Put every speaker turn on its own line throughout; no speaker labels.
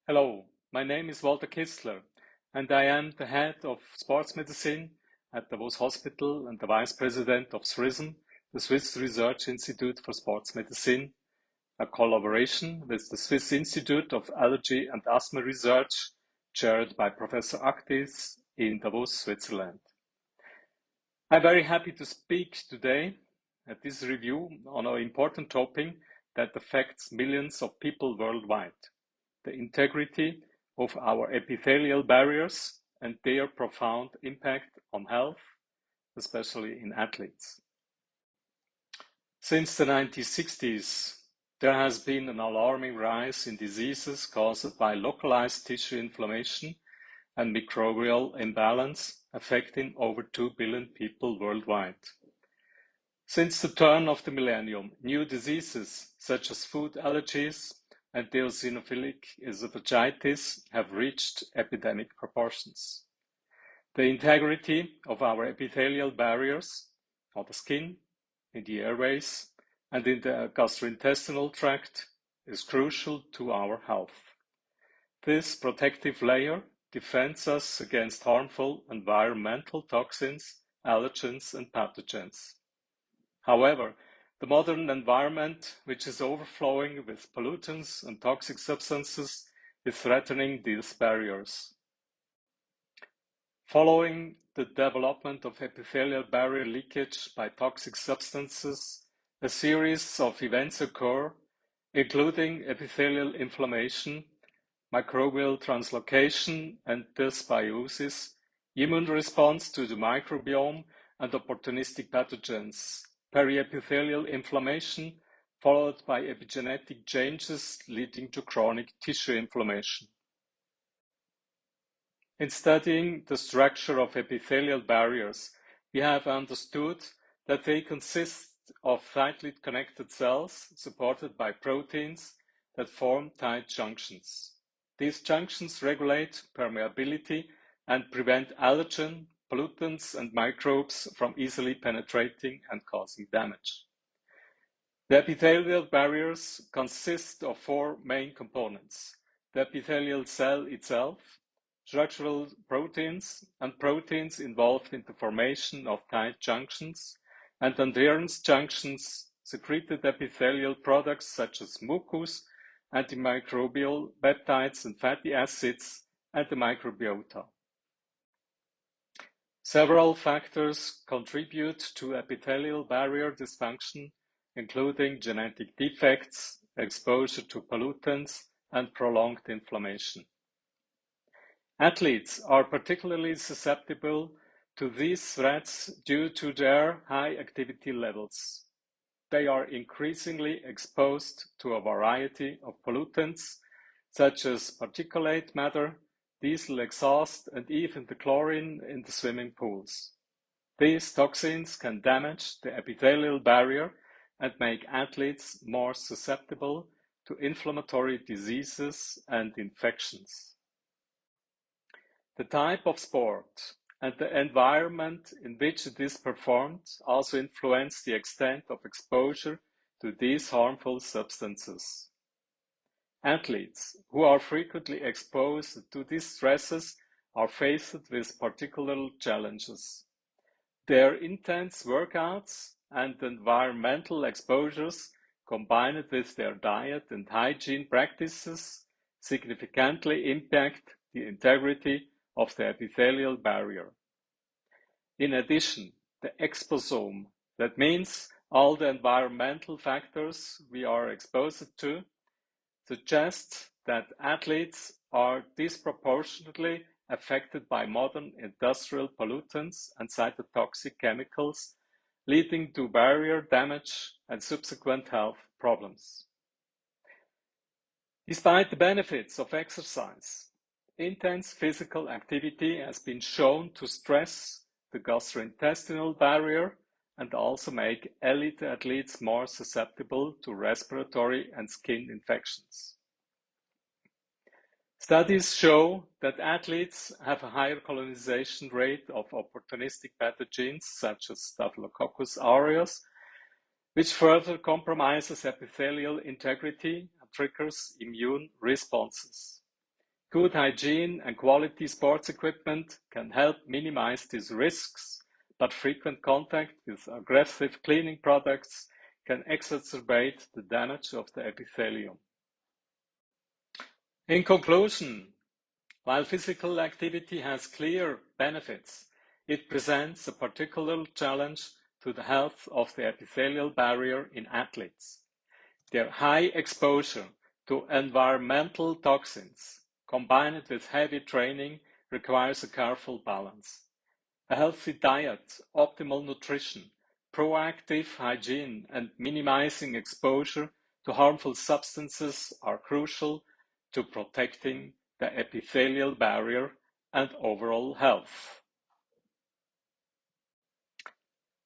Hello, my name is Walter Kistler, and I am the head of sports medicine at Davos Hospital and the vice president of SRISM, the Swiss Research Institute for Sports Medicine, a collaboration with the Swiss Institute of Allergy and Asthma Research, chaired by Professor Actis in Davos, Switzerland. I'm very happy to speak today at this review on an important topic that affects millions of people worldwide: the integrity of our epithelial barriers and their profound impact on health, especially in athletes. Since the 1960s, there has been an alarming rise in diseases caused by localized tissue inflammation and microbial imbalance, affecting over 2 billion people worldwide. Since the turn of the millennium, new diseases such as food allergies and eosinophilic esophagitis have reached epidemic proportions. The integrity of our epithelial barriers on the skin, in the airways, and in the gastrointestinal tract is crucial to our health. This protective layer defends us against harmful environmental toxins, allergens, and pathogens. However, the modern environment, which is overflowing with pollutants and toxic substances, is threatening these barriers. Following the development of epithelial barrier leakage by toxic substances, a series of events occur, including epithelial inflammation, microbial translocation and dysbiosis, immune response to the microbiome, and opportunistic pathogens, periepithelial inflammation, followed by epigenetic changes leading to chronic tissue inflammation. In studying the structure of epithelial barriers, we have understood that they consist of tightly connected cells supported by proteins that form tight junctions. These junctions regulate permeability and prevent allergen, pollutants, and microbes from easily penetrating and causing damage. The epithelial barriers consist of four main components: the epithelial cell itself, structural proteins, and proteins involved in the formation of tight junctions, and adherence junctions, secreted epithelial products such as mucus, antimicrobial peptides and fatty acids, and the microbiota. Several factors contribute to epithelial barrier dysfunction, including genetic defects, exposure to pollutants, and prolonged inflammation. Athletes are particularly susceptible to these threats due to their high activity levels. They are increasingly exposed to a variety of pollutants, such as particulate matter, diesel exhaust, and even the chlorine in the swimming pools. These toxins can damage the epithelial barrier and make athletes more susceptible to inflammatory diseases and infections. The type of sport and the environment in which it is performed also influence the extent of exposure to these harmful substances. Athletes who are frequently exposed to these stresses are faced with particular challenges. Their intense workouts and environmental exposures, combined with their diet and hygiene practices, significantly impact the integrity of the epithelial barrier. In addition, the exposome, that means all the environmental factors we are exposed to, suggests that athletes are disproportionately affected by modern industrial pollutants and cytotoxic chemicals, leading to barrier damage and subsequent health problems. Despite the benefits of exercise, intense physical activity has been shown to stress the gastrointestinal barrier and also make elite athletes more susceptible to respiratory and skin infections. Studies show that athletes have a higher colonization rate of opportunistic pathogens such as Staphylococcus aureus, which further compromises epithelial integrity and triggers immune responses. Good hygiene and quality sports equipment can help minimize these risks, but frequent contact with aggressive cleaning products can exacerbate the damage of the epithelium. In conclusion, while physical activity has clear benefits, it presents a particular challenge to the health of the epithelial barrier in athletes. Their high exposure to environmental toxins, combined with heavy training, requires a careful balance. A healthy diet, optimal nutrition, proactive hygiene, and minimizing exposure to harmful substances are crucial to protecting the epithelial barrier and overall health.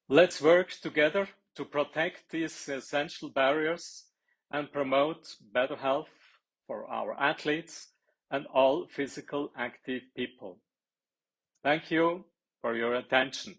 Let's work together to protect these essential barriers and promote better health for our athletes and all physical active people. Thank you for your attention.